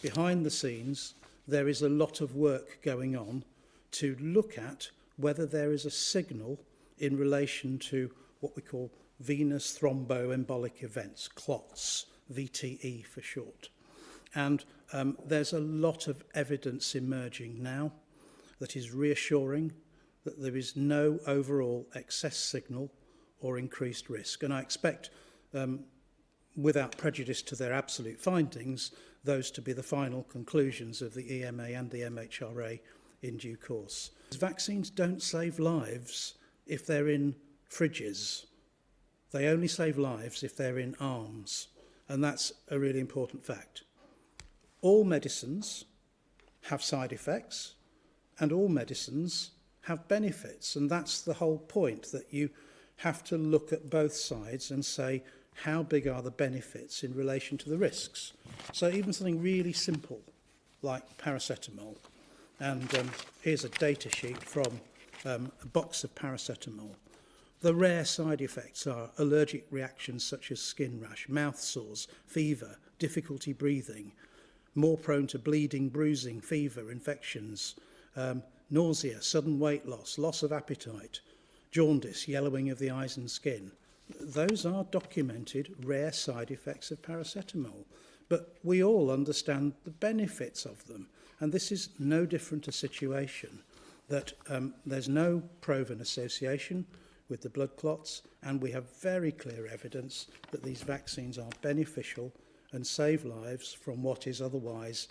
behind the scenes, there is a lot of work going on to look at whether there is a signal in relation to what we call venous thromboembolic events, clots, VTE for short. And there's a lot of evidence emerging now that is reassuring that there is no overall excess signal or increased risk. And I expect, without prejudice to their absolute findings, those to be the final conclusions of the EMA and the MHRA in due course. Vaccines don't save lives if they're in fridges. They only save lives if they're in arms. And that's a really important fact. All medicines have side effects, and all medicines have benefits. And that's the whole point, that you have to look at both sides and say, how big are the benefits in relation to the risks? So even something really simple like paracetamol, and here's a data sheet from a box of paracetamol. The rare side effects are allergic reactions such as skin rash, mouth sores, fever, difficulty breathing, more prone to bleeding, bruising, fever, infections, nausea, sudden weight loss, loss of appetite, jaundice, yellowing of the eyes and skin. Those are documented rare side effects of paracetamol, but we all understand the benefits of them. And this is no different a situation, that there's no proven association with the blood clots, and we have very clear evidence that these vaccines are beneficial and save lives from what is otherwise,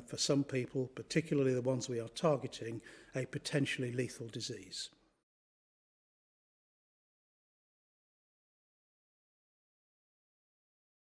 for some people, particularly the ones we are targeting, a potentially lethal disease.